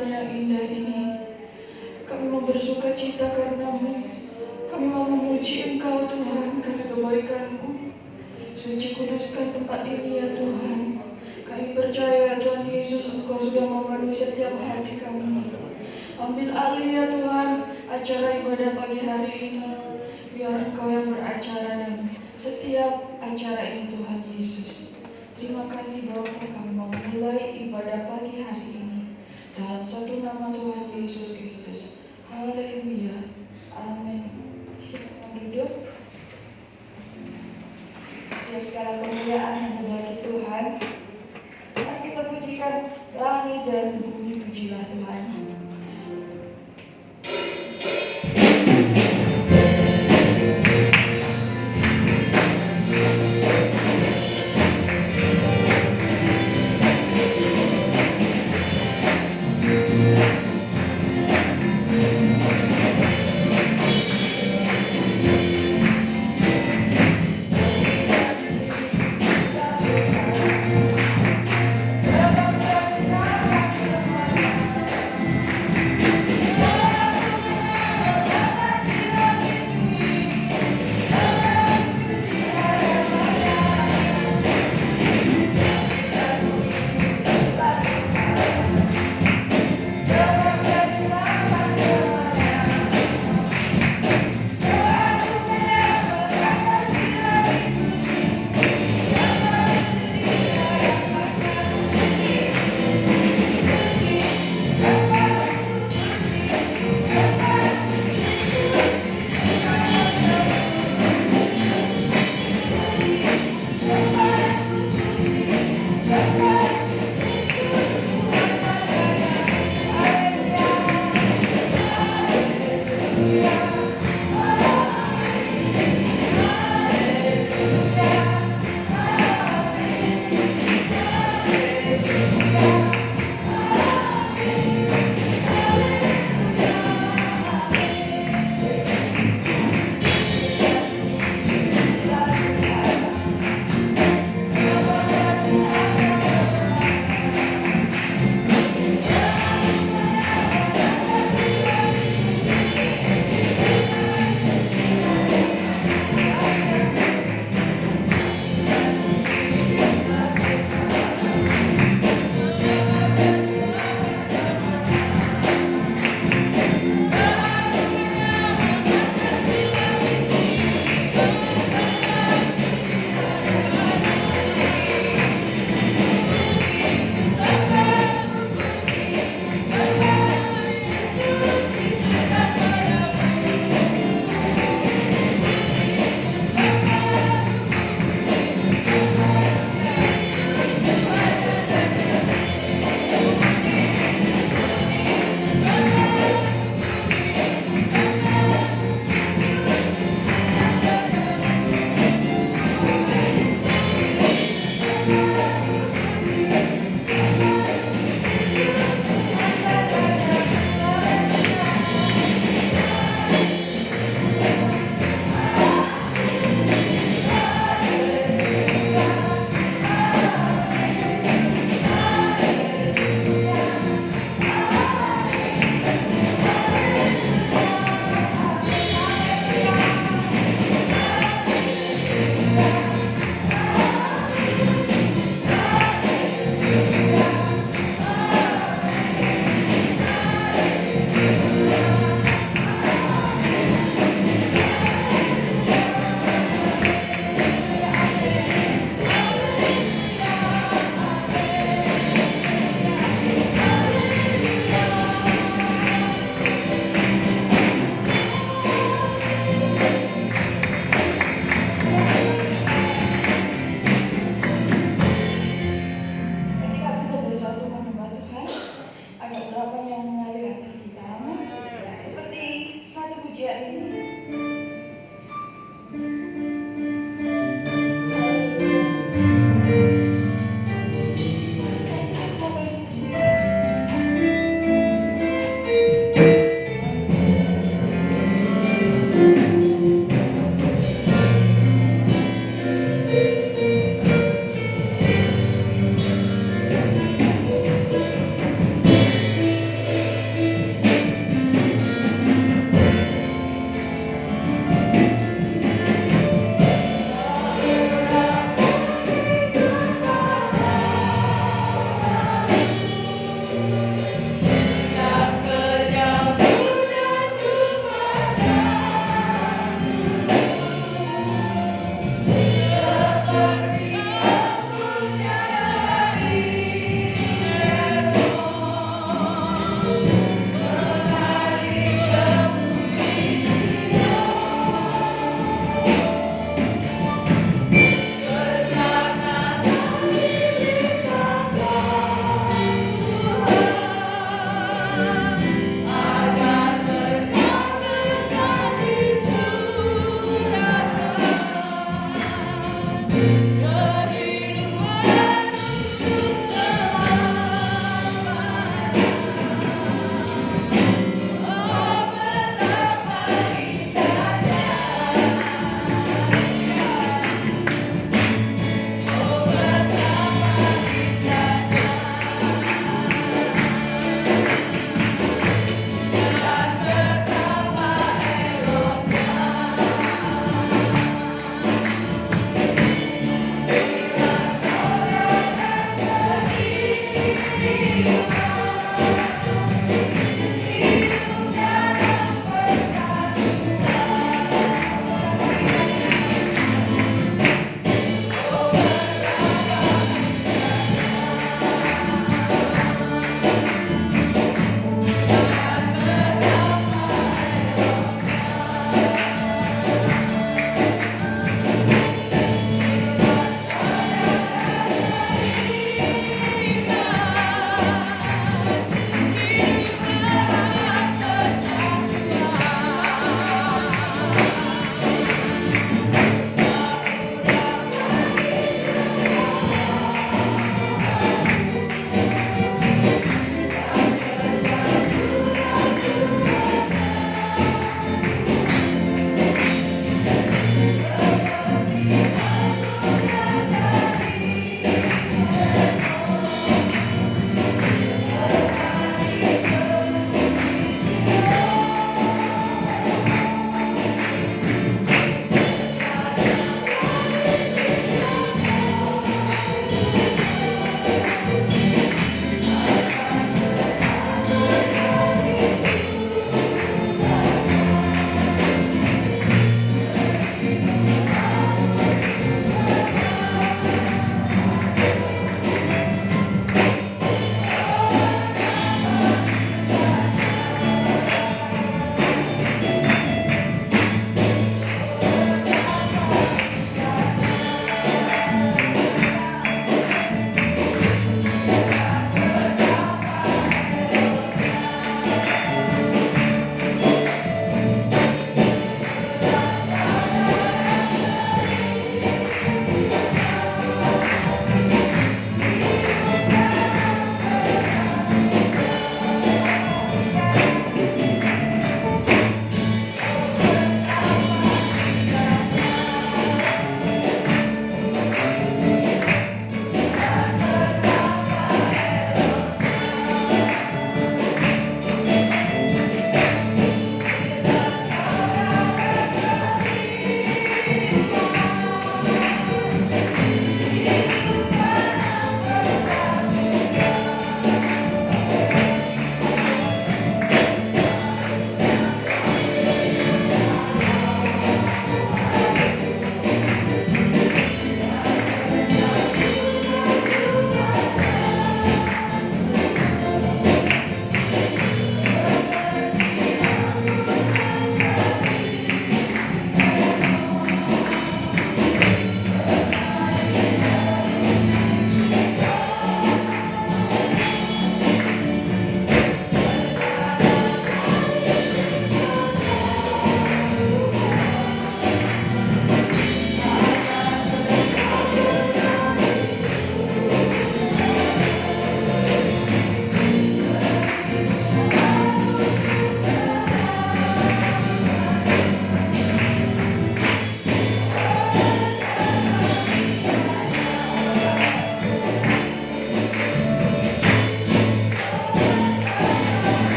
Tuhan yang indah ini. Kami mau bersuka cita karena-Mu. Kami mau memuji Engkau Tuhan karena kebaikan-Mu. Suci kuduskan tempat ini ya Tuhan. Kami percaya ya Tuhan Yesus, Engkau sudah memenuhi setiap hati kami. Ambil alih ya Tuhan acara ibadah pagi hari ini. Biar Engkau yang beracara dan setiap acara ini Tuhan Yesus. Terima kasih Bapa, kami mau mulai ibadah pagi hari ini dalam satu nama Tuhan Yesus Kristus. Haleluya. Amin. Silakan duduk. Ya, segala kemuliaan hanya bagi Tuhan. Mari kita pujikan langit dan bumi, pujilah Tuhan.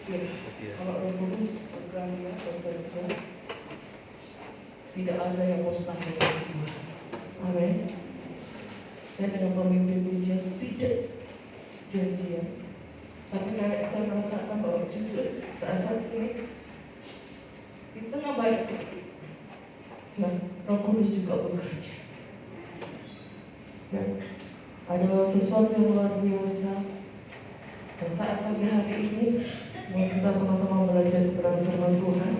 Ya, kalau Roh Kudus berkarya bekerja, tidak ada yang mustahil bagi Tuhan. Amin. Saya dengan pemimpin pujian tidak janjian, tapi kayak saya merasakan bahwa jujur saat ini di tengah banyak nah, Roh Kudus juga bekerja. Ya, ada sesuatu yang luar biasa. Dan saat pagi hari ini mau kita sama-sama belajar kebenaran firman Tuhan.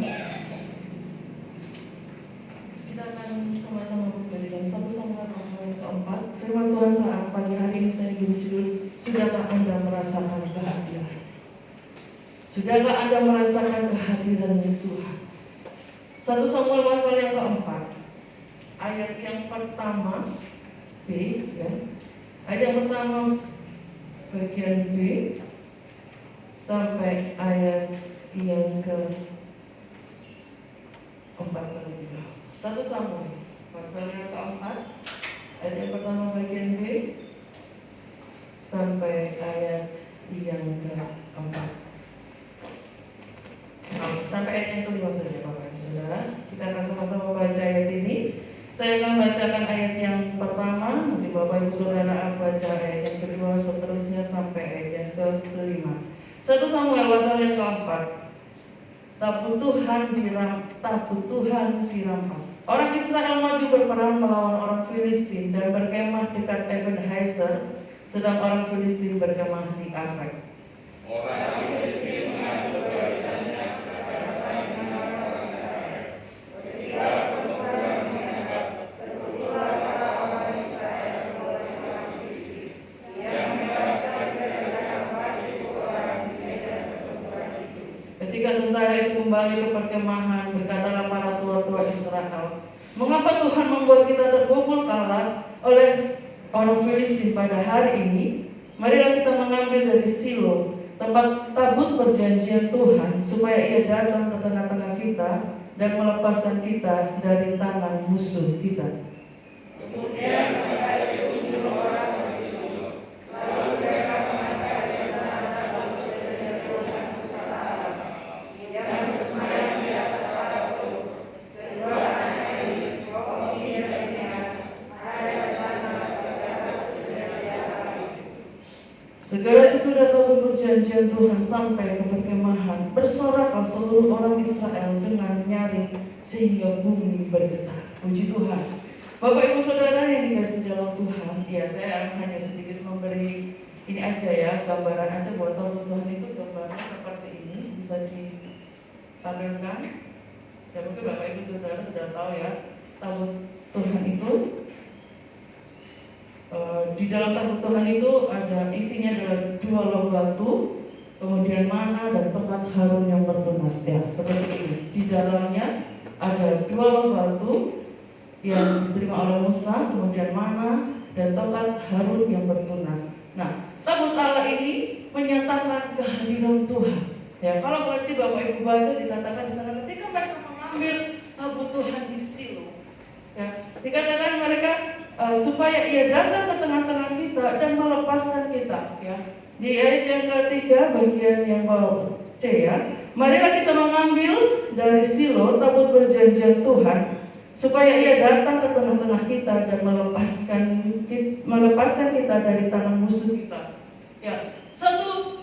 Kita akan sama-sama buka di dalam 1 Samuel pasal yang keempat. Firman Tuhan saat pagi hari ini saya beri judul, Sudahkah Anda merasakan kehadiran? Sudahkah Anda merasakan kehadiran Tuhan? 1 Samuel pasal yang keempat, ayat yang pertama B, ya. Ayat yang pertama bagian B sampai ayat yang keempat terlebih dahulu. 1 Samuel pasal yang keempat, ayat yang pertama bagian B sampai ayat yang keempat. Sampai ayat yang kelima saja Bapak Ibu Saudara. Kita akan sama-sama baca ayat ini. Saya akan bacakan ayat yang pertama, nanti Bapak Ibu Saudara baca ayat yang kedua, seterusnya sampai ayat yang kelima. 1 Samuel pasal yang keempat. Tabut Tuhan dirampas. Orang Israel maju berperang melawan orang Filistin dan berkemah dekat Ebenezer, sedang orang Filistin berkemah di Afek. Orang Filistin mengadu barisannya sekarang ketika pertempuran menghadap, terkumpullah para orang Israel melawan orang Filistin yang menewaskan kira-kira 4.000 orang di medan pertempuran itu. Ketika tentara itu kembali ke perkemahan, berkatalah para tua-tua Israel, mengapa Tuhan membuat kita terpukul kalah oleh orang Filistin pada hari ini? Marilah kita mengambil dari Silo, tempat tabut perjanjian Tuhan, supaya ia datang ke tengah-tengah kita dan melepaskan kita dari tangan musuh kita. Kemudian mereka diunjuk orang dari Silo, lalu mereka mengangkat dari sana tabut perjanjian Tuhan serta Aram yang bersemayam di atas Parafo. Kedua anak Eli, Hofni dan Finehas, ada di sana berkata perjanjian Aram. Segera sesudah tabut perjanjian Tuhan sampai ke perkemahan, bersoraklah seluruh orang Israel dengan nyaring sehingga bumi bergetar. Puji Tuhan. Bapak Ibu Saudara yang dikasihi dalam Tuhan, ya saya hanya sedikit memberi ini aja ya, gambaran aja buat tabut Tuhan itu gambarnya seperti ini, bisa ditampilkan. Ya mungkin Bapak Ibu Saudara sudah tahu ya, tabut Tuhan itu di dalam tabut Tuhan itu ada isinya adalah 2 log batu, kemudian mana dan tongkat Harun yang bertunas. Ya, seperti ini. Di dalamnya ada 2 log batu yang diterima oleh Musa, kemudian mana dan tongkat Harun yang bertunas. Nah, tabut Allah ini menyatakan kehadiran Tuhan. Ya, kalau berarti Bapak Ibu baca dikatakan di sana ketika mereka mengambil tabut Tuhan di Silo, ya, dikatakan mereka supaya ia datang ke tengah-tengah kita dan melepaskan kita. Ya, di ayat yang ketiga bagian yang bawah C ya, marilah kita mengambil dari Silo tabut perjanjian Tuhan, supaya ia datang ke tengah-tengah kita dan melepaskan kita dari tangan musuh kita. Ya, satu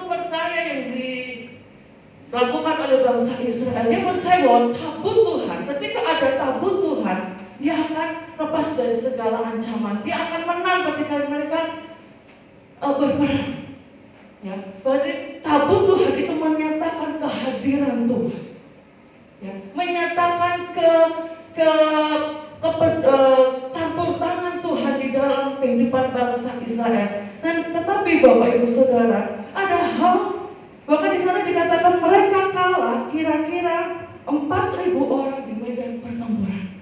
percaya yang dilakukan oleh bangsa Israel, dia percaya bahwa tabut Tuhan, ketika ada tabut Tuhan, dia akan lepas dari segala ancaman, dia akan menang ketika mereka berperang. Ya, berarti tabut Tuhan itu menyatakan kehadiran Tuhan. Ya, menyatakan campur tangan Tuhan di dalam kehidupan bangsa Israel. Dan tetapi Bapak Ibu Saudara, ada hal bahkan di sana dikatakan mereka kalah kira-kira 4.000 orang di medan pertempuran.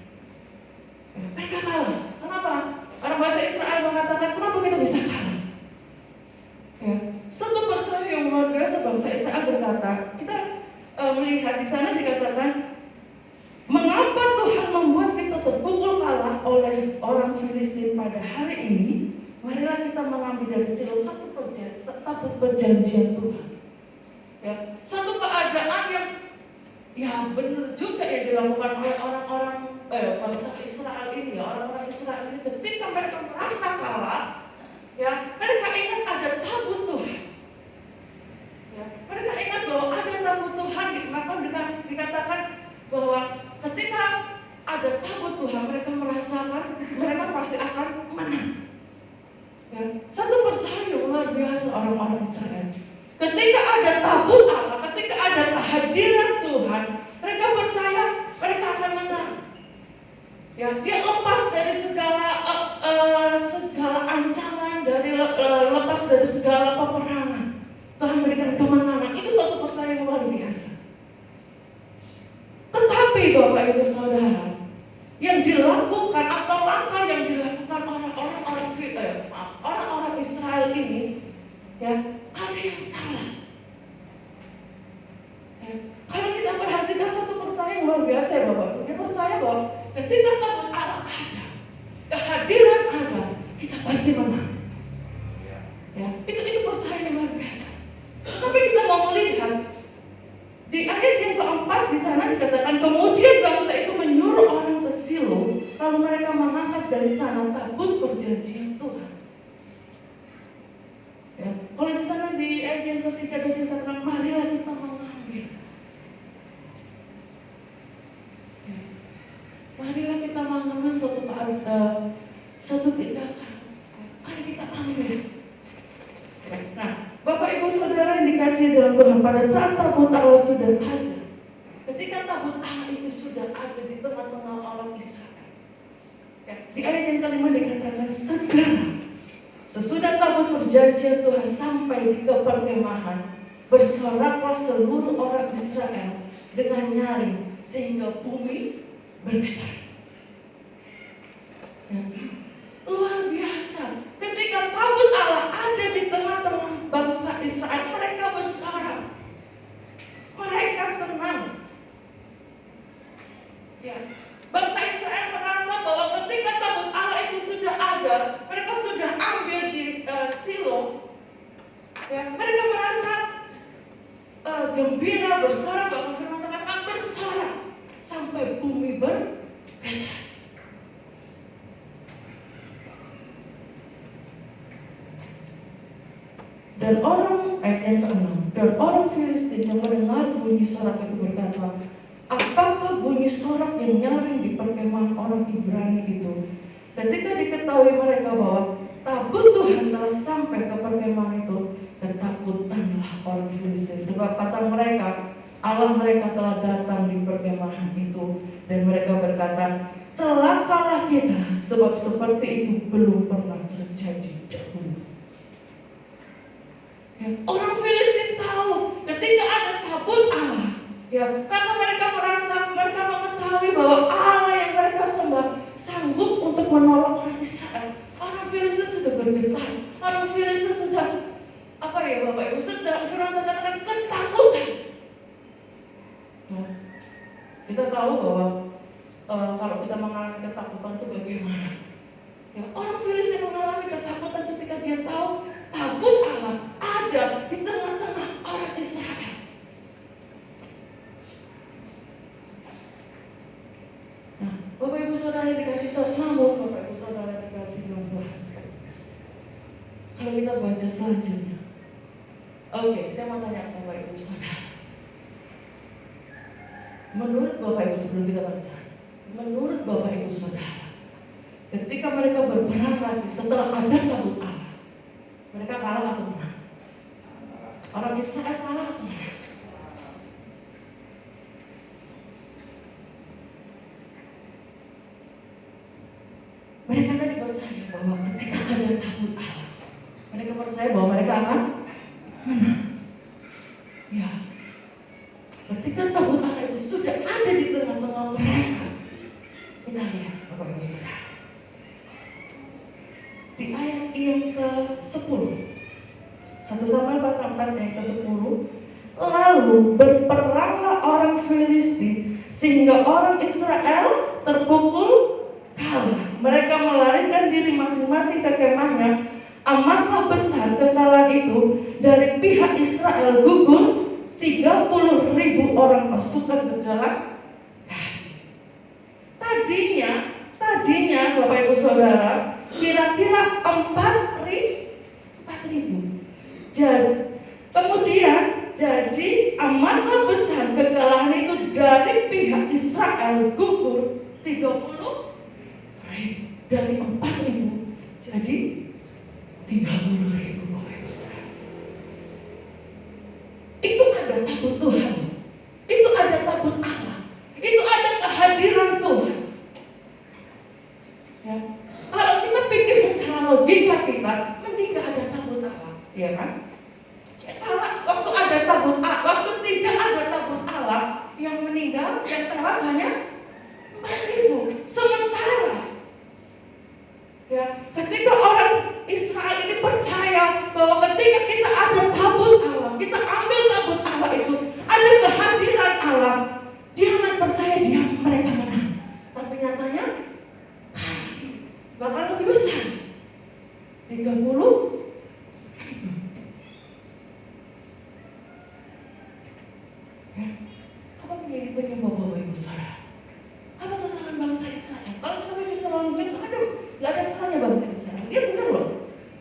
Ya, mereka kalah. Kenapa? Karena bangsa Israel mengatakan kenapa kita bisa kalah? Ya, satu percaya yang luar biasa bangsa Israel berkata, kita melihat di sana dikatakan, mengapa Tuhan membuat kita terpukul kalah oleh orang Filistin pada hari ini? Marilah kita mengambil dari Silo tabut perjanjian Tuhan. Ya, satu keadaan yang ya benar juga yang dilakukan oleh orang-orang bangsa Israel ini, ya, orang-orang Israel ini ketika mereka merasa kalah, ya, mereka ingat ada tabut Tuhan. Ya, mereka ingat bahwa ada tabut Tuhan, maka dikatakan bahwa ketika ada tabut Tuhan, mereka merasakan mereka pasti akan menang. Ya, satu percaya luar biasa orang-orang Israel. Ketika ada tabut Allah, ketika ada kehadiran Tuhan, mereka percaya mereka akan menang. Ya, dia lepas dari segala ancaman, lepas dari segala peperangan. Tuhan berikan kemenangan. Itu suatu percaya yang luar biasa. Tetapi Bapak Ibu Saudara, yang dilakukan atau langkah yang dilakukan orang-orang Israel ini, ya, ada yang salah. Ya, kalau kita perhatikan satu percaya yang luar biasa ya Bapak Ibu, dia percaya bahwa ketika tabut Allah ada, kehadiran ada, kita pasti menang. Ya, itu percaya yang luar biasa. Tapi kita mau melihat di ayat yang keempat di sana dikatakan kemudian bangsa itu menyuruh orang ke Silo, lalu mereka mengangkat dari sana tabut perjanjian Tuhan. Ya, kalau di sana di ayat yang ketiga tadi dikatakan marilah kita mengambil. Ya, marilah kita mengambil satu tindakan. Mari kita ambil. Nah, Bapak Ibu Saudara yang dikasihi dalam Tuhan, pada saat tabut Allah sudah ada, ketika tabut Allah itu sudah ada di tengah-tengah orang Israel, ya, di ayat yang kelima dikatakan segera sesudah tabut perjanjian Tuhan sampai di perkemahan, bersoraklah seluruh orang Israel dengan nyaring sehingga bumi bergetar. Ya. Luar biasa, ketika tabut Allah ada di tengah-tengah bangsa Israel, mereka bersorak, mereka senang. Ya, bangsa Israel merasa bahwa ketika tabut Allah itu sudah ada, mereka sudah ambil di Silo. Ya, mereka merasa gembira, bersorak, bahkan firman Tuhan akan bersorak sampai bumi bergetar. Dan orang, ayat yang ke-6, dan orang Filistin yang mendengar bunyi sorak itu berkata, apakah bunyi sorak yang nyaring di perkemahan orang Ibrani itu? Ketika diketahui mereka bahwa tabut Tuhan telah sampai ke perkemahan itu, ketakutanlah orang Filistin. Sebab kata mereka, Allah mereka telah datang di perkemahan itu. Dan mereka berkata, celakalah kita, sebab seperti itu belum pernah terjadi dahulu. Ya, orang Filistin tahu ketika ada tabut Allah, ya, maka mereka mengetahui bahwa Allah yang mereka sembah sanggup untuk menolong orang Israel. Orang Filistin sudah bergetar, orang Filistin sudah Bapak Ibu, sudah katakan ketakutan. Nah, kita tahu bahwa kalau kita mengalami ketakutan itu bagaimana? Ya, orang Filistin mengalami ketakutan ketika dia tahu tabut Allah ada di tengah-tengah orang Israel. Nah, Bapak Ibu Saudara yang dikasih Tuhan, namun Bapak Ibu Saudara yang dikasih Tuhan, kalau kita baca selanjutnya, oke, saya mau tanya Bapak Ibu Saudara, menurut Bapak Ibu sebelum kita baca, menurut Bapak Ibu Saudara, ketika mereka berperang lagi setelah ada tabut Allah, mereka kalah atau menang? Orang Israel kalah atau menang? Mereka tadi percaya bahwa ketika ada tabut Allah, mereka percaya bahwa mereka akan menang. Ya, ketika tabut Allah itu sudah ada di tengah-tengah mereka, kita lihat Bapak Ibu Saudara, di ayat yang ke-10, 1 Samuel pasal 4 ayat ke-10, lalu berperanglah orang Filistin sehingga orang Israel terpukul kalah. Mereka melarikan diri masing-masing ke kemahnya. Amatlah besar kekalahan itu, dari pihak Israel gugur 300 orang pasukan berjalan kaki. Tadinya Bapak Ibu Saudara, kira-kira 4.000. Kemudian jadi amatlah besar kekalahan itu dari pihak Israel, gugur 30.000. Dari 4.000 jadi 30.000 Bapak Ibu Saudara. Itu ada tabut Tuhan, itu ada tabut Allah, itu ada kehadiran Tuhan. Ya. Kalau kita pikir secara logika kita, mending gak ada tabut Allah, ya kan? Ya, kalau waktu ada tabut Allah, waktu tidak ada tabut Allah, yang meninggal, yang tewas hanya 4.000. Sementara ya, ketika orang Israel ini percaya bahwa ketika kita ada tabut Allah, kita ambil tabut Allah itu, ada kehadiran Allah, dia akan percaya mereka menang. Tapi nyatanya bahkan lebih besar, 30.000. Ya, apa menjadi penyebab Bapak Ibu Saudara? Apa kesalahan bangsa Israel? Kalau kita pikir secara logika, aduh, gak ada salahnya bangsa Israel. Dia benar loh.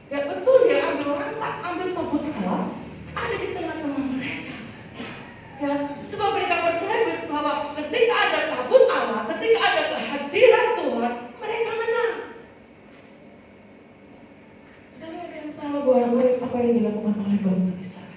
Ya betul, dia ambil lantak, ambil tabut Allah, ada di tengah-tengah mereka. Ya, sebab mereka percaya bahwa ketika ada tabut Allah, ketika ada kehadiran Tuhan, mereka menang. Tapi ada yang salah buat apa yang dilakukan oleh bangsa Israel.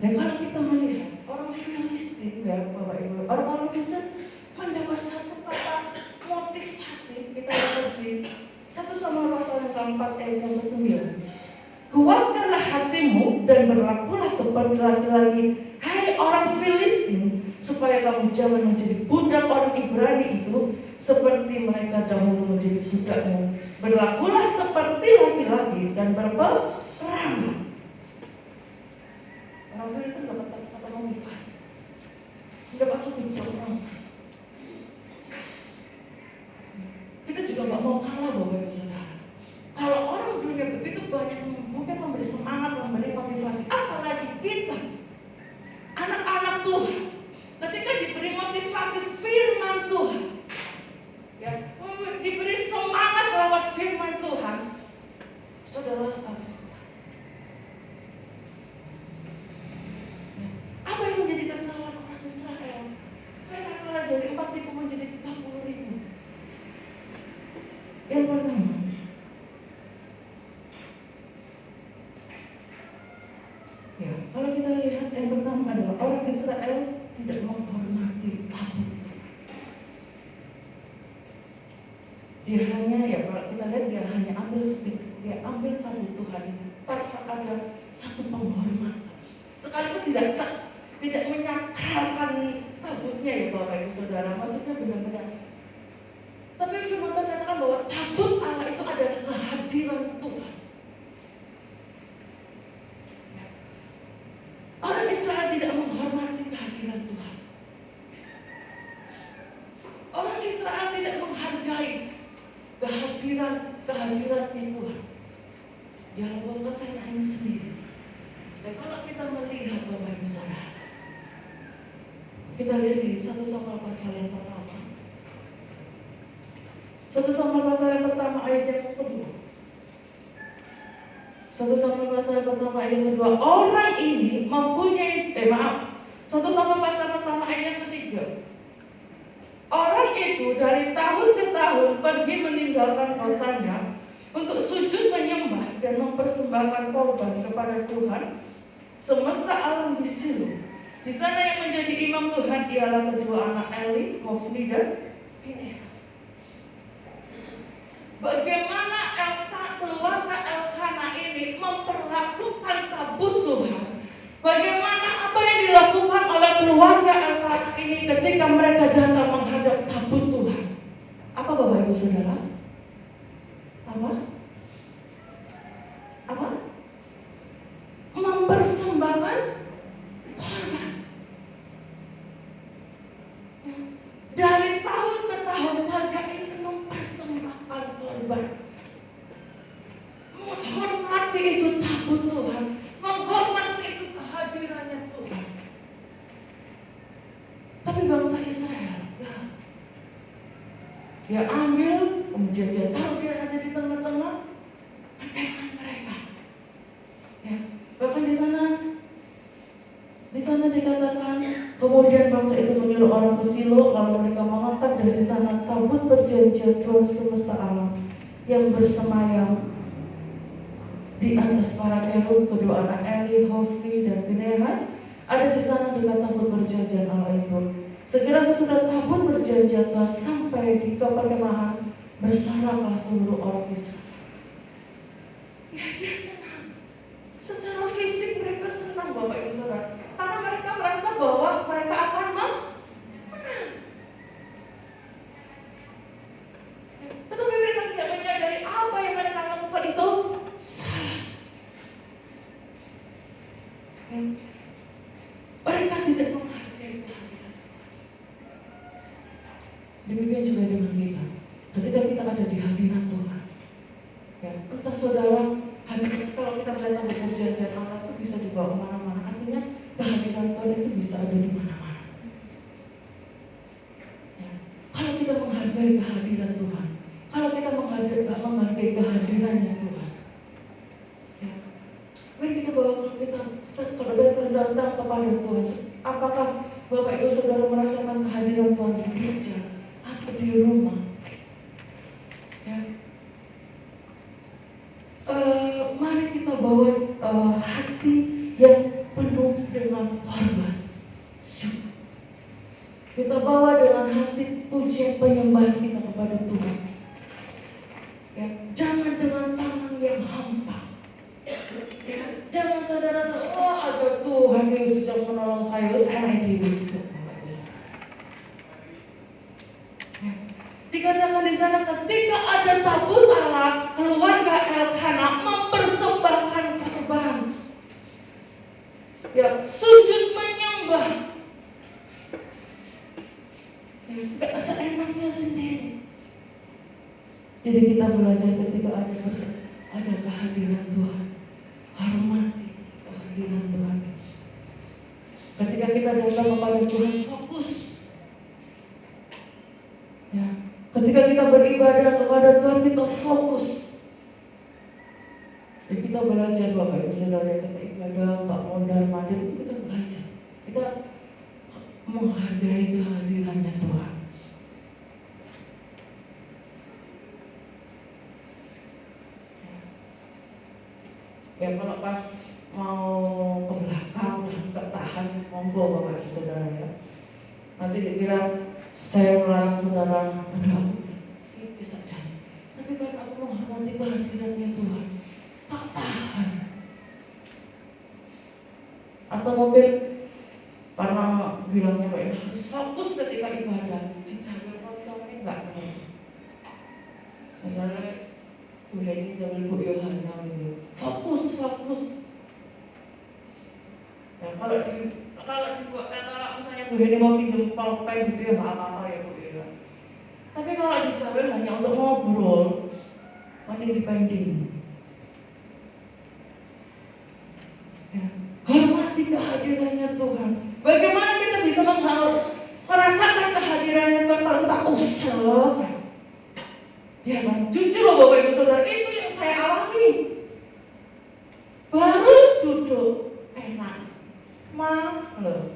Dan kalau kita melihat orang Filistin, ya Bapak Ibu, orang-orang Filistin mendapat satu kata motivasi, kita lihat di 1 Samuel pasal yang keempat ayat yang ke-9. Kuatkanlah hatimu dan berlakulah seperti laki-laki, hai orang Filistin, supaya kamu jangan menjadi budak orang Ibrani itu, seperti mereka dahulu menjadi budakmu. Berlakulah seperti laki-laki dan berperang. Orang Filistin dapat kata motivasi, mendapat satu dorongan. Kita juga nggak mau kalah Bapak Ibu Saudara. Kalau orang dunia begitu banyak mungkin memberi semangat, memberi motivasi, apalagi kita, anak-anak Tuhan, ketika diberi motivasi firman Tuhan, ya, diberi semangat lewat firman Tuhan, saudara harus kuat. Ya. Apa yang menjadi kesalahan orang Israel? Mereka kalah dari 4.000 menjadi 30.000. Yang pertama, ya, kalau kita lihat yang pertama adalah orang Israel tidak menghormati tabut Tuhan. Dia hanya, ya kalau kita lihat dia hanya ambil sedikit, dia ambil tabut Tuhan itu tanpa ada satu penghormatan. Sekalipun tidak menyakralkan tabutnya ya Bapak Ibu Saudara, maksudnya benar-benar. Tapi firman Tuhan katakan bahwa tabut Allah itu adalah kehadiran Tuhan. Orang Israel tidak menghormati kehadiran Tuhan. Orang Israel tidak menghargai kehadiran Tuhan. Ya Allah, kesayangannya sendiri. Dan kalau kita melihat Bapak Ibu Saudara, kita lihat di 1 Samuel pasal yang pertama. 1 Samuel pasal yang pertama ayat yang kedua. 1 Samuel pasal yang pertama ayat yang kedua. Orang ini mempunyai 1 Samuel pasal pertama ayat yang ketiga. Orang itu dari tahun ke tahun pergi meninggalkan kotanya untuk sujud menyembah dan mempersembahkan korban kepada Tuhan semesta alam di Silo. Di sana yang menjadi imam Tuhan ialah kedua anak Eli, Hofni dan Pinehas. Bagaimana keluarga Elkana ini memperlakukan tabut Tuhan? Bagaimana apa yang dilakukan oleh keluarga Elkana ini ketika mereka datang menghadap tabut Tuhan? Apa Bapak Ibu Saudara? Apa? Mempersembahkan korban. Dari tahun ke tahun warga ini mempersembahkan korban. Menghormati itu tabut Tuhan, menghormati dia ambil, kemudian dia taruh dia ada di tengah-tengah perkemahan mereka. Ya, bahkan di sana dikatakan, kemudian bangsa itu menyuruh orang ke Silo, lalu mereka mengangkat dari sana tabut perjanjian Tuhan semesta alam yang bersemayam di atas para kerub. Kedua anak Eli, Hofni, dan Pinehas ada di sana dekat tabut perjanjian Allah itu. Segera sesudah tabut perjanjian Tuhan sampai di perkemahan, bersoraklah seluruh orang Israel. Ya, dia senang. Secara fisik mereka senang, Bapak Ibu Saudara, karena mereka merasa bahwa mereka akan menang. Tetapi mereka tidak menyadari apa yang mereka lakukan itu salah. Ya. Mereka tidak menghargai kehadiran. Demikian juga dengan kita. Ketika kita ada di hadirat Tuhan, ya, entah saudara, kalau kita melihat tabut perjanjian Allah itu bisa dibawa kemana-mana. Artinya kehadiran Tuhan itu bisa ada di mana-mana. Ya. Kalau kita menghargai kehadiran Tuhan, kalau kita menghargai kehadirannya Tuhan, ya, mari kita bawa kita kalau datang kepada Tuhan. Apakah Bapak Ibu Saudara merasakan kehadiran Tuhan di gereja atau di rumah? Ya. Mari kita bawa hati yang penuh dengan korban. Kita bawa dengan hati pujian penyembahan kita kepada Tuhan. Ya, jangan dengan tangan yang hampa. Ya, jangan saudara oh ada Tuhan Yesus yang menolong saya naik gitu. Ya. Dikatakan di sana ketika ada tabut Allah, keluarga Elkanah mempersembahkan korban. Ya, sujud menyembah. Ya, gak seenaknya sendiri. Jadi kita belajar ketika ada kehadiran Tuhan, hormati kehadiran Tuhan. Ketika kita datang kepada Tuhan, fokus. Ya, ketika kita beribadah kepada Tuhan, kita fokus. Ya, kita belajar Bapak Ibu Saudara, kita ibadah, tak mondar mandir, itu kita belajar. Kita menghargai kehadirannya Tuhan. Ya, kalau pas mau ke belakang udah nggak tahan, monggo Bapak Ibu Saudara ya. Nanti dibilang saya melarang saudara, ada ini bisa jadi. Tapi kan aku menghormati kehadirannya Tuhan, tak tahan. Atau mungkin karena bilangnya Pak Ibu harus fokus ketika ibadah, dijaga pocongnya nggak mau. Misalnya Bu Heni jalan Bu Yohana gitu, fokus. Ya, kalau misalnya Bu Heni mau pinjam pulpen gitu ya nggak apa-apa ya Bu ya. Tapi kalau dijawab hanya untuk ngobrol, paling dipending. Ya, hormati kehadirannya Tuhan. Bagaimana kita bisa merasakan kehadirannya Tuhan kalau kita usah? Ya kan, jujur loh Bapak Ibu Saudara, itu yang saya alami. Baru duduk enak, loh,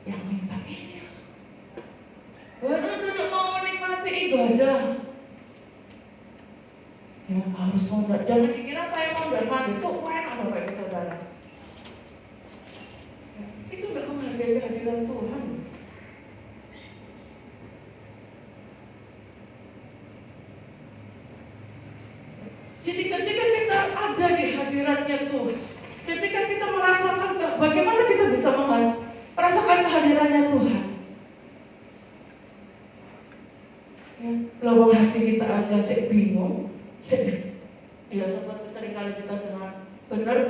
yang minta ini. Baru duduk mau menikmati ibadah, ya harus mondar. Jangan dikira saya mondar mandir itu enak Bapak Ibu Saudara. Ya, itu nggak menghargai kehadiran Tuhan. Jadi ketika kita ada di hadiratnya Tuhan, ketika kita merasakan bagaimana kita bisa merasakan kehadirannya Tuhan. Ya, lubang hati kita aja saya bingung. Ya seperti seringkali kita dengan benar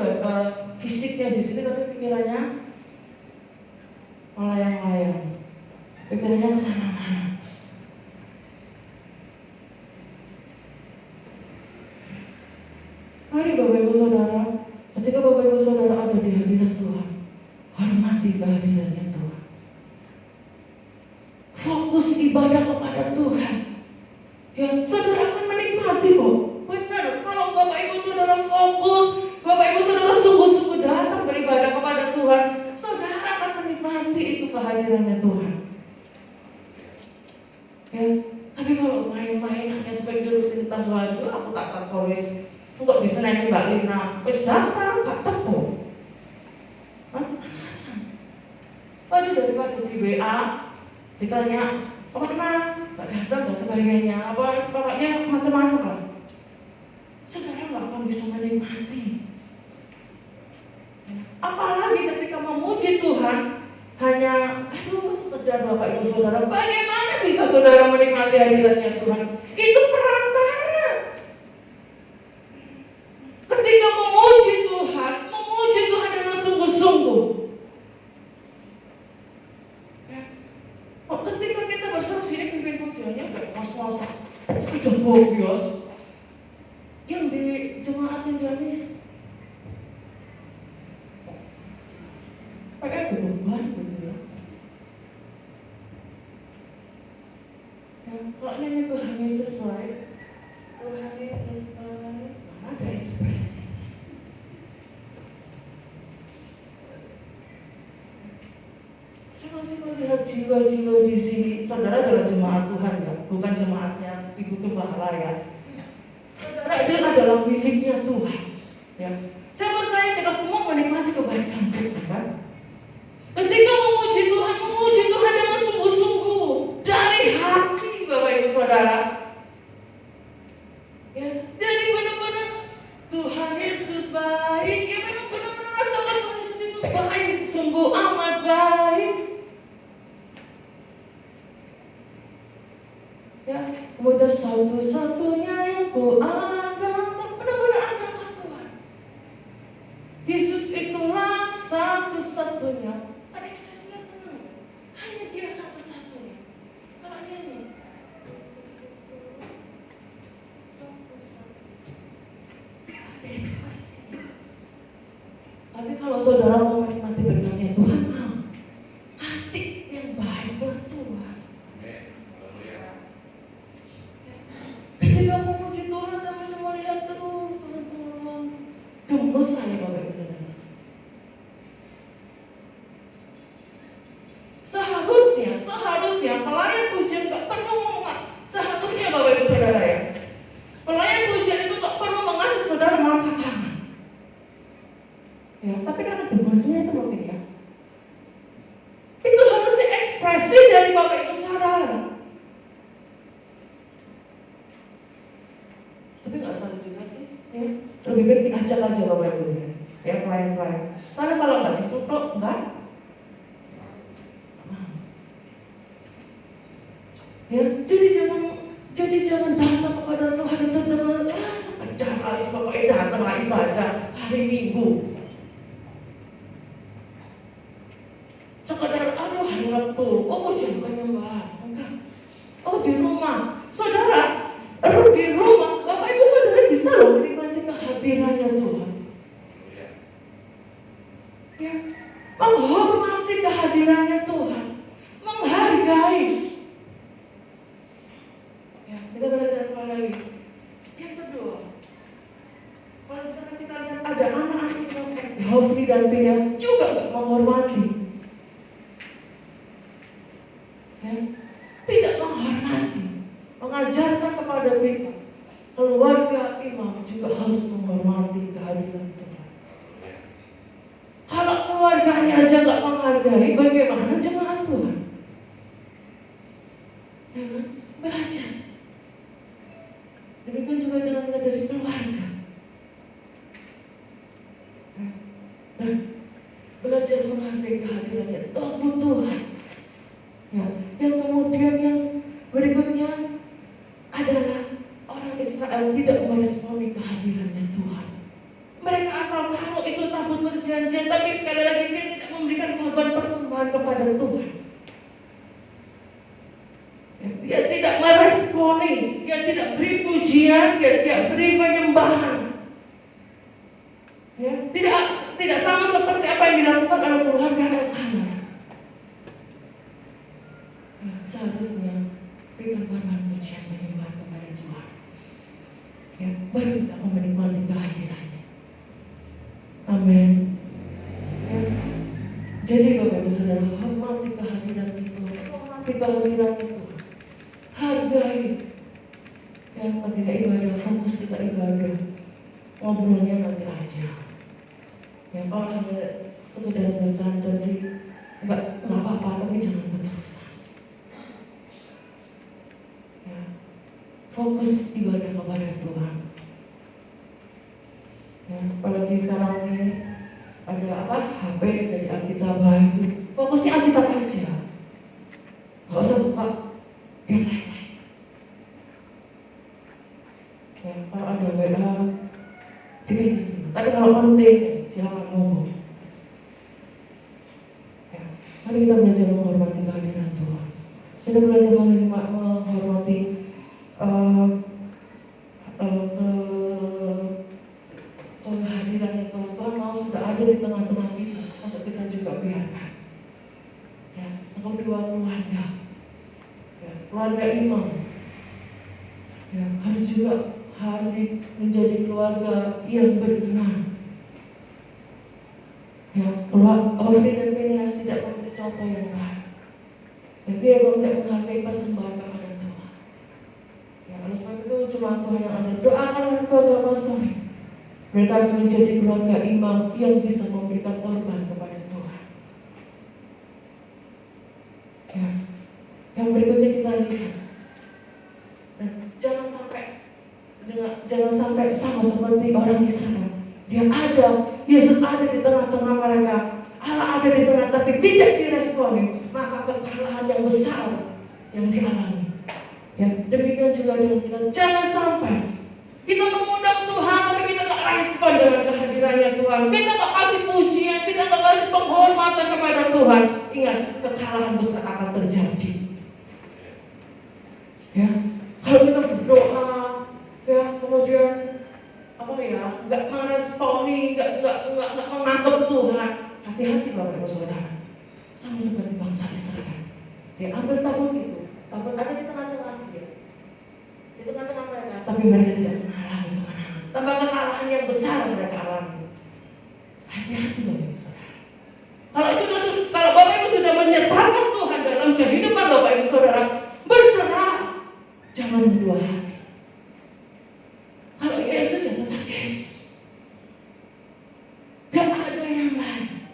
fisiknya di sini, tapi pikirannya melayang-layang, pikirannya kemana-mana. Mari Bapak Ibu Saudara, ketika Bapak Ibu Saudara ada di hadirat Tuhan, hormati kehadirannya Tuhan. Fokus fokus ibadah kepada Tuhan, ya saudara akan menikmati kok. Benar, kalau Bapak Ibu Saudara fokus, Bapak Ibu Saudara sungguh-sungguh datang beribadah kepada Tuhan, saudara akan menikmati itu kehadirannya Tuhan. Ya, tapi kalau main-main hanya sebagai rutinitas aja, aku tak tertulis. Kok diseneni Mbak Lina, wis daftar gak teko. Alasan. Waduh, daripada di WA ditanya kemana, gak datang dan sebagainya, apa sebagainya macam-macam lah. Saudara gak akan bisa menikmati. Apalagi ketika memuji Tuhan hanya sekedar Bapak Ibu Saudara, bagaimana bisa saudara menikmati hadiratnya Tuhan? Itu perantara. Ketika memuji Tuhan dengan sungguh-sungguh. Ya. Ketika kita bersaksi ini pimpin pujiannya gak mas-masak, sudah bobios. Yang di jemaat yang lainnya kayak beban gitu ya. Kalau nyanyi Tuhan Yesus baik, Tuhan Yesus baik, mana ada ekspresi. Saya masih melihat jiwa-jiwa di sini. Saudara adalah jemaat Tuhan ya, bukan jemaatnya Ibu Gembala ya. Saudara itu adalah miliknya Tuhan. Ya, saya percaya kita semua menikmati kebaikan Tuhan. Ketika memuji Tuhan dengan sungguh-sungguh dari hati, Bapak Ibu Saudara. Ya, jadi benar-benar Tuhan Yesus baik. Ya, memang benar-benar rasakan Tuhan Yesus itu baik, sungguh amat baik. Ya, kemudian satu-satunya yang ku andalkan, benar-benar andalkan Tuhan. Yesus itulah satu-satunya. Ada kita senang, hanya Dia satu-satunya. Kalau nyanyi, Yesus itu satu-satunya. Ada ekspresi. Tapi kalau saudara mau menikmati berkatnya Tuhan, mau kasih yang baik buat Tuhan. Ketika memuji Tuhan sampai semua lihat terus, Tuhan, gemes saya Bapak Ibu Saudara. Seharusnya pelayan pujian gak perlu mengajak. Seharusnya Bapak Ibu Saudara ya, pelayan pujian itu gak perlu mengajak saudara mengangkat tangan. Ya, tapi karena gemesnya itu mungkin ya, itu harusnya ekspresi dari Bapak Ibu Saudara. Tapi gak salah juga sih ya. Lebih baik diajak aja Bapak Ibu ya, pelayan-pelayan. Karena kalau gak ditutup, enggak. Ya, jadi jangan datang kepada Tuhan itu dengan sekedar alis pokoknya datanglah ibadah hari Minggu. Sekedar hari Sabtu, pujian penyembahan. Enggak. Di rumah. Saudara, di rumah Bapak Ibu Saudara bisa loh menikmati kehadirannya Tuhan. Ya, menghormati kehadirannya Tuhan, menghargai. Ya, kita belajar apa lagi? Yang kedua, kalau di sana kita lihat ada anak-anak Hofni dan Pinehas juga gak menghormati. Ya, tidak menghormati, mengajarkan kepada kita keluarga imam juga harus menghormati kehadiran Tuhan. Kalau keluarganya aja gak menghargai, bagaimana jemaat Tuhan? Ya, belajar. Demikian juga dengan kita dari keluarga. Belajar menghargai kehadirannya Tuhan. Ya, yang kemudian yang berikutnya adalah orang Israel tidak meresponi kehadirannya Tuhan. Mereka asal tahu itu tabut perjanjian, tapi sekali lagi dia tidak memberikan korban persembahan kepada Tuhan. Dia tidak meresponi, dia tidak beri pujian, dia tidak beri penyembahan. Ya, tidak sama seperti apa yang dilakukan oleh keluarga Elkanah. seharusnya berikan korban pujian menyembah kepada Tuhan. Ya, baru kita akan menikmati kehadirannya. Amin. Ya. Jadi Bapak Ibu Saudara, hormati kehadiran itu, hormati kehadiran itu, hargai. Ya, ketika ibadah, fokus kita ibadah, ngobrolnya nanti aja. Ya, kalau hanya sekedar bercanda sih, nggak apa-apa, tapi jangan keterusan. Ya, fokus ibadah kepada Tuhan. Ya, apalagi sekarang ini ada HP dari Alkitab itu, fokusnya Alkitab aja, nggak usah buka yang lain. Ya, kalau ada WA, dipilih. Tapi kalau penting, silakan ngomong. Ya, mari kita belajar menghormati kehadiran Tuhan. Kita belajar menghormati kehadirannya Tuhan. Tuhan mau sudah ada di tengah-tengah kita, masa kita juga biarkan. Ya, yang kedua keluarga. Ya, keluarga imam. Ya, harus juga menjadi keluarga yang benar. Ya, keluarga Hofni dan Phinehas tidak memberi contoh yang baik. Ya, dia tidak menghargai persembahan kepada Tuhan. Ya, oleh sebab itu cuma Tuhan yang ada. Doakan keluarga pastori. Mereka akan menjadi keluarga imam yang bisa memberikan korban kepada Tuhan. Ya, yang berikutnya kita lihat. Dan jangan sampai sama seperti orang Israel. Dia ada, Yesus ada di tengah-tengah mereka, Allah ada di tengah, tapi tidak diresponi, maka kekalahan yang besar yang dialami. Ya, demikian juga dengan kita. Jangan sampai kita mengundang Tuhan, tapi kita tak respon dengan kehadirannya Tuhan. Kita tak kasih pujian, kita tak kasih penghormatan kepada Tuhan. Ingat, kekalahan besar akan terjadi. Ya, kalau kita berdoa, ya kemudian nggak meresponi, nggak menganggap Tuhan, hati-hati Bapak Ibu Saudara. Sama seperti bangsa Israel, dia ambil tabut itu, tabut ada di tengah-tengah dia, di tengah-tengah mereka, tapi mereka tidak mengalami kemenangan. Tambah kekalahan yang besar mereka alami. Hati-hati Bapak Ibu Saudara. Kalau Bapak Ibu sudah menyertakan Tuhan dalam kehidupan Bapak Ibu Saudara, berserah, jangan berdua hati. Kalau Yesus ya tetap Yesus. Gak ada yang lain.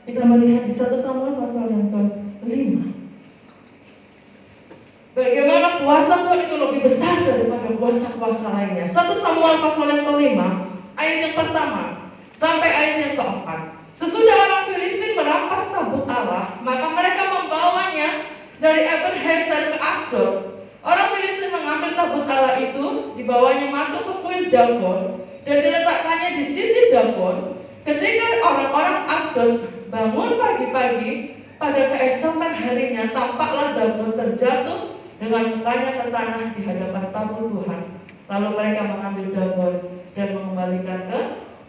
Kita melihat di 1 Samuel pasal yang ke-5. Bagaimana kuasa Tuhan itu lebih besar daripada kuasa-kuasa lainnya. 1 Samuel pasal yang ke-5 ayat yang pertama sampai ayat yang ke-4. Sesudah orang Filistin merampas tabut Allah, maka mereka membawanya dari Ebenezer ke Asdod. Orang Filistin mengambil tabut Allah itu, dibawanya masuk ke kuil Dagon dan diletakkannya di sisi Dagon. Ketika orang-orang Asdod bangun pagi-pagi pada keesokan harinya, tampaklah Dagon terjatuh dengan mukanya ke tanah di hadapan tabut Tuhan. Lalu mereka mengambil Dagon dan mengembalikan ke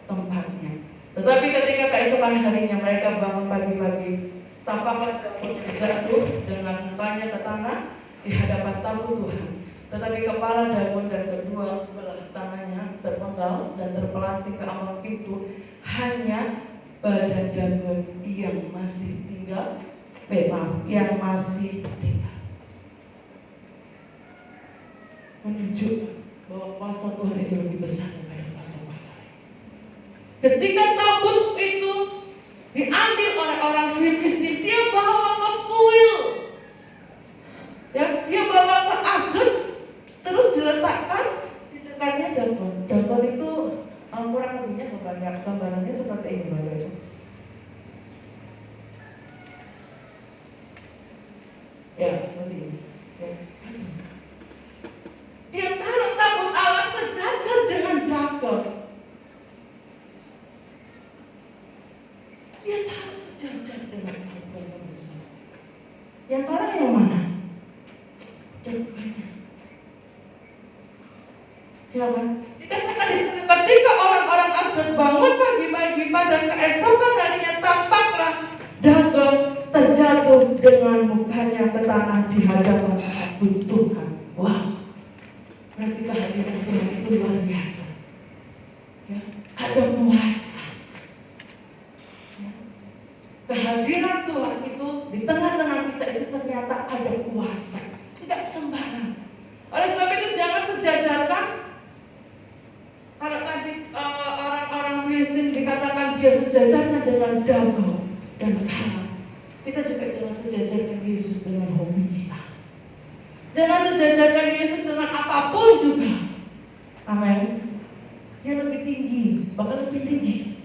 tempatnya. Tetapi ketika keesokan harinya mereka bangun pagi-pagi, tampaklah Dagon terjatuh dengan mukanya ke tanah di hadapan tabut Tuhan. Tetapi kepala Dagon dan kedua belah tangannya terpenggal dan terpelanting ke ambang pintu. Hanya badan Dagon yang masih tinggal, yang masih tinggal. Menunjukkan bahwa kuasa Tuhan itu lebih besar daripada kuasa-kuasa lain. Ketika tabut itu diambil oleh orang Filistin, dia bawa ke kuil. Ya, dia bawa ke Asdod, terus diletakkan di dekatnya Dagon. Dagon itu kurang lebihnya gambarannya seperti ini, Bapak Ibu. Ya, seperti ini. Ya. Dia taruh tabut Allah sejajar dengan Dagon. Dia taruh sejajar dengan Dagon. Yang kalah yang mana? Dagonnya. Ya kan? Dikatakan ketika orang-orang Asdod bangun pagi-pagi pada keesokan harinya, tampaklah Dagon terjatuh jatuh dengan mukanya ke tanah di hadapan Tuhan. Wah, berarti kehadiran Tuhan itu luar biasa. Ya, ada kuasa. Ya. Kehadiran Tuhan itu di tengah-tengah kita itu ternyata ada kuasa. Tidak sembarang. Oleh sebab itu jangan sejajarkan. Kalau tadi orang-orang Filistin dikatakan dia sejajarnya dengan Dagau dan Karam, kita juga jangan sejajarkan Yesus dengan hobi kita. Jangan sejajarkan Yesus dengan apapun juga. Amin. Dia lebih tinggi, bahkan lebih tinggi.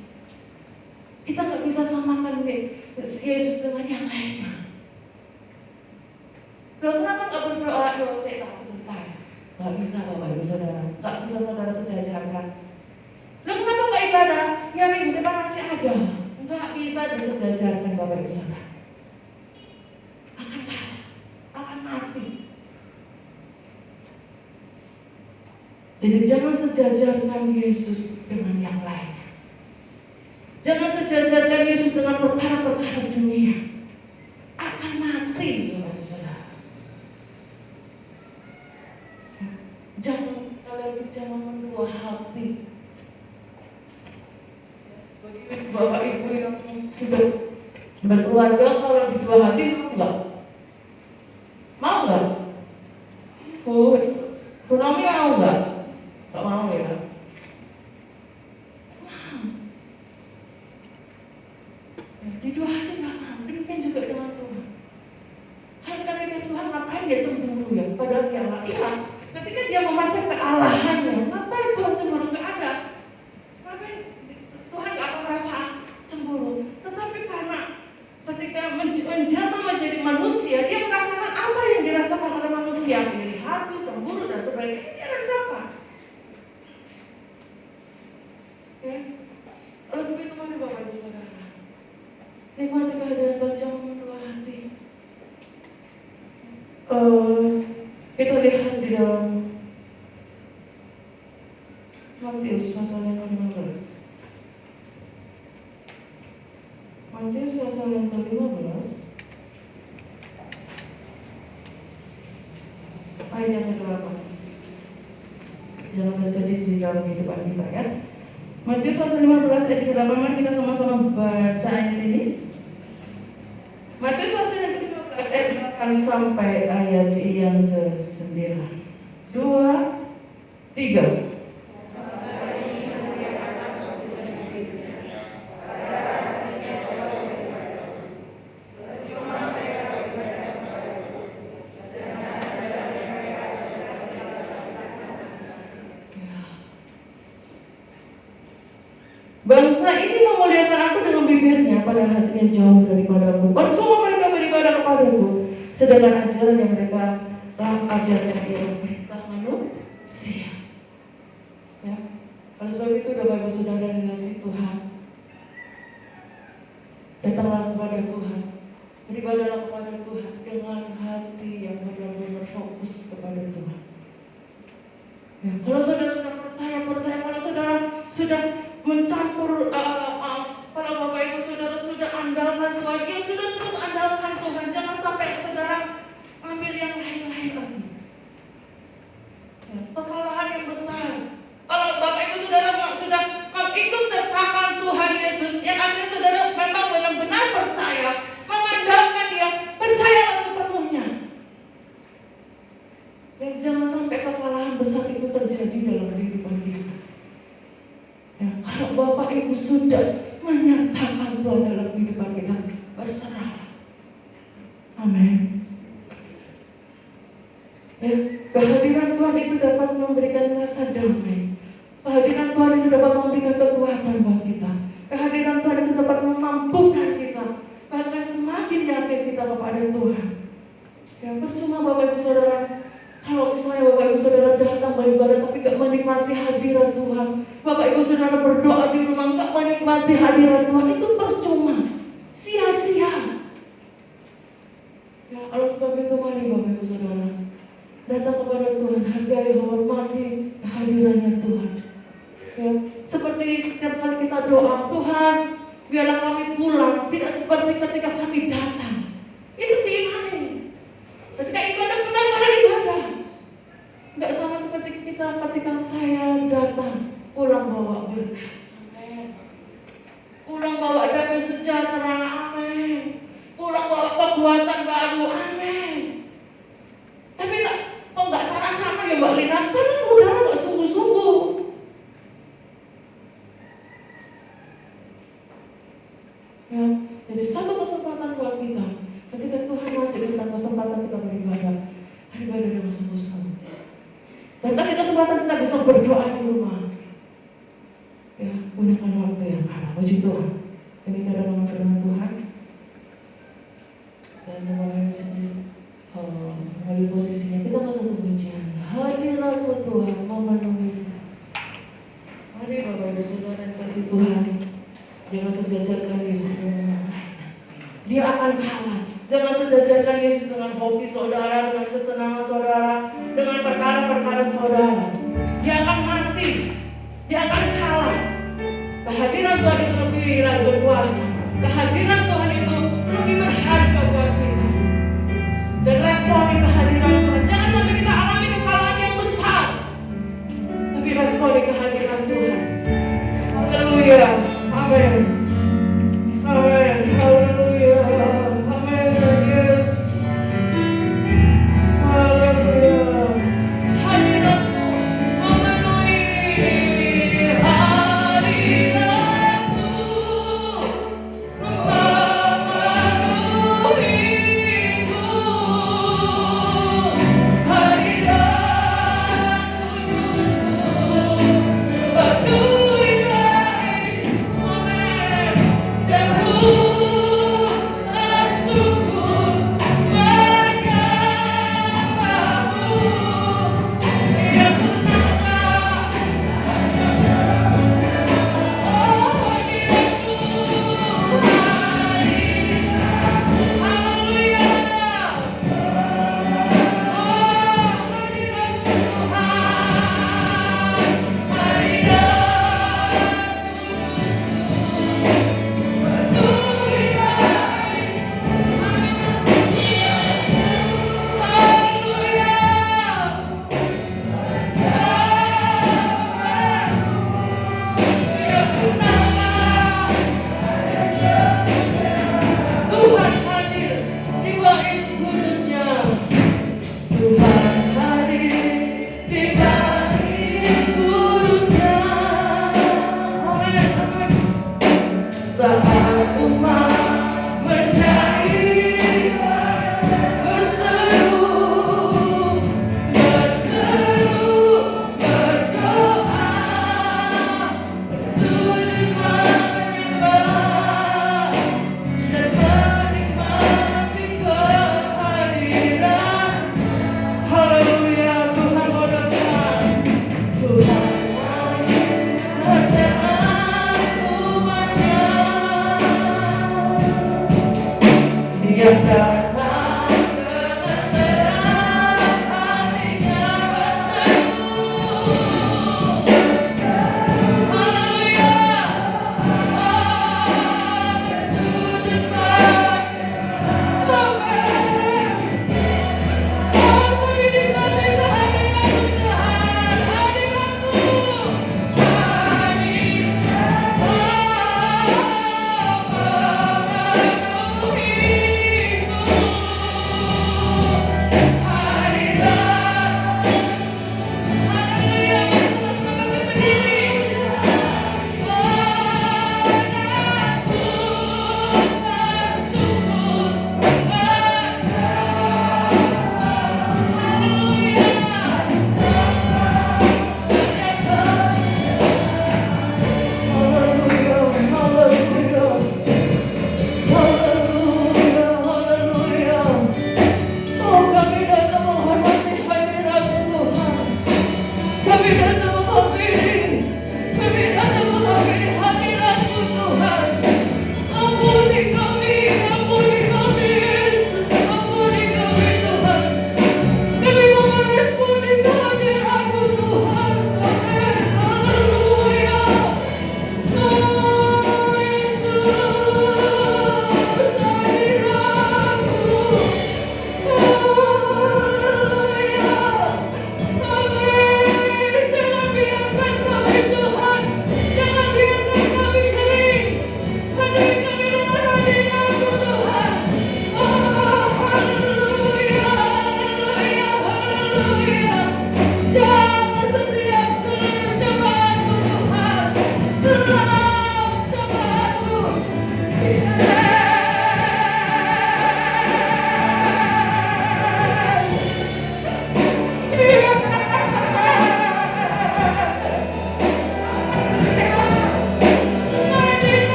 Kita nggak bisa samakan Yesus dengan yang lainnya. Loh, kenapa nggak berdoa? Yo, saya tak sebentar. Nggak bisa Bapak Ibu Saudara. Nggak bisa saudara sejajarkan. Loh, kenapa nggak ibadah? Ya minggu depan masih ada. Nggak bisa disejajarkan Bapak Ibu Saudara. Akan kalah, akan mati. Jadi jangan sejajarkan Yesus dengan yang lainnya. Jangan sejajarkan Yesus dengan perkara-perkara dunia. Akan mati Bapak Ibu Saudara. Jangan, sekali lagi jangan mendua hati. Bagi Bapak Ibu yang sudah berkeluarga, kalau di dua hati mau nggak? Mau nggak? Bu Nomi mau nggak? Nggak mau ya? Mau. Ya, di dua hati nggak mau. Demikian juga dengan Tuhan. Kalau kita pikir Tuhan ngapain dia cemburu ya? Padahal dia Allah. Iya. Ketika dia memakai kealahannya, ngapain Tuhan cemburu? Nggak ada. Ngapain Tuhan nggak akan merasa cemburu? Tetapi karena ketika menjelma menjadi manusia, dia merasakan apa yang dirasakan oleh manusia, iri hati, cemburu dan sebagainya. Dia rasakan. Ya, oleh sebab itu mari Bapak Ibu Saudara, nikmati kehadiran Tuhan, jangan mendua hati. Kita lihat di dalam Matius pasal yang ke-15. Matius pasal yang ke-15 ayat yang ke-8. Jangan terjadi di dalam kehidupan kita ya. Matius pasal 15 ayat ke-8, mari kita sama-sama baca ayat ini. Matius pasal yang ke-15 ayat 8 sampai ayat yang ke-9. 2, 3. Bangsa ini memuliakan aku dengan bibirnya, padahal hatinya jauh daripadaku. Percuma mereka beribadah kepadaku, sedangkan ajaran yang mereka ajarkan ialah perintah manusia. Ya, oleh sebab itu Bapak Ibu Saudara yang dikasihi Tuhan, datanglah kepada Tuhan, beribadahlah kepada Tuhan dengan hati yang benar-benar fokus kepada Tuhan. Ya, kalau saudara sudah percaya, kalau saudara sudah mencampur, kalau Bapak Ibu Saudara sudah andalkan Tuhan, ya sudah terus andalkan Tuhan. Jangan sampai saudara ambil yang lain-lain lagi. Ya, kekalahan yang besar. Kalau Bapak Ibu Saudara sudah ikut sertakan Tuhan Yesus, yang artinya saudara memang benar-benar percaya, mengandalkan Dia, percayalah sepenuhnya. Ya, jangan sampai kekalahan besar itu terjadi dalam kehidupan kita. Ya, kalau Bapak Ibu sudah menyatakan Tuhan dalam kehidupan kita, berserah. Amin. Ya, kehadiran Tuhan itu dapat memberikan rasa damai. Kehadiran Tuhan itu dapat memberikan kekuatan buat kita. Kehadiran Tuhan itu dapat memampukan kita, bahkan semakin yakin kita kepada Tuhan. Ya, percuma Bapak Ibu Saudara, kalau misalnya Bapak Ibu Saudara datang beribadah tapi gak menikmati hadirat Tuhan, Bapak Ibu Saudara berdoa di rumah gak menikmati hadirat Tuhan, itu percuma, sia-sia. Ya, oleh sebab itu mari Bapak Ibu Saudara datang kepada Tuhan, hargai, hormati kehadirannya Tuhan. Ya, seperti setiap kali kita doa, Tuhan biarlah kami pulang tidak seperti ketika kami datang. pulang bawa berkat. Amin. Pulang bawa damai sejahtera. Amin. Pulang bawa kekuatan baru. Amin. Tapi kok nggak terasa ya Mbak Lina? Karena saudara nggak sungguh-sungguh. Ya, jadi satu kesempatan buat kita. Ketika Tuhan masih berikan kesempatan kita beribadah dengan sungguh-sungguh. Dan kasih kesempatan kita bisa berdoa di rumah. Ya, gunakan waktu yang ada. Puji Tuhan. Jadi kita dalam firman Tuhan. Dan mulai sini, mengambil posisinya kita ke satu pujian. Hadiratmu Tuhan memenuhi. Mari Bapak Ibu Saudara dan kasih Tuhan. Jangan sejajarkan Yesus dengan Dia akan kalah. Jangan sejajarkan Yesus dengan hobi saudara, dengan kesenangan saudara, dengan perkara-perkara saudara. Dia akan mati. Dia akan kalah. Kehadiran Tuhan itu lebih berkuasa. Kehadiran Tuhan itu lebih berharga buat kita. Dan responi kehadiran Tuhan. Jangan sampai kita alami kekalahan yang besar, tapi responi kehadiran Tuhan. Haleluya. Amin. Amin. Haleluya. Amin. Yes. Haleluya. Hadiratmu memenuhi hadiratmu memenuhiku.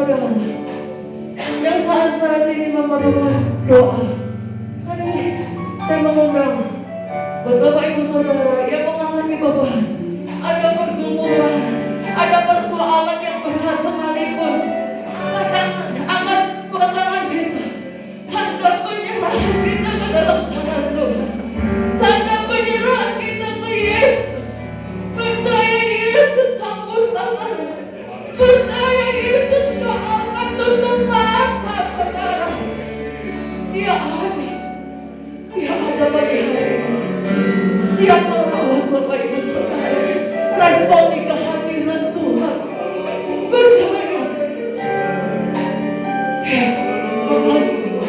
saudara yang saat-saat ini memerlukan doa. Hari ini saya mengundang buat Bapak Ibu Saudara yang mengalami beban, ada pergumulan, ada persoalan yang berat sekalipun. Angkat dua tangan kita, tanda penyerahan kita ke dalam tangan Tuhan, tanda penyerahan kita ke Yesus. Percaya Yesus campur tangan, percaya Yesus gak akan tutup mata saudara. Dia ada bagi hari ini, siap merawat Bapak Ibu Saudara. Responi kehadiran Tuhan, percaya. Yes, makasih.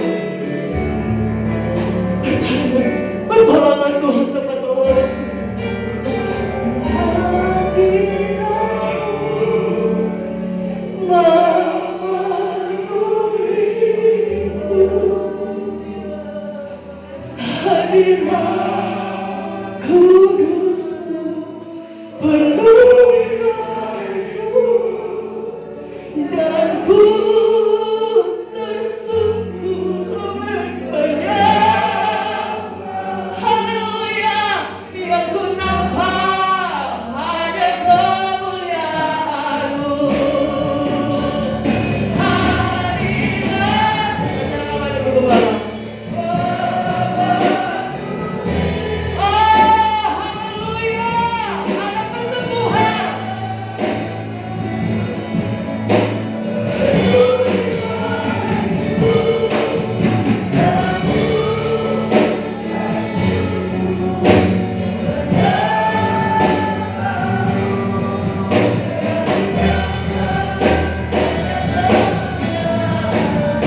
Percaya pertolongan Tuhan teman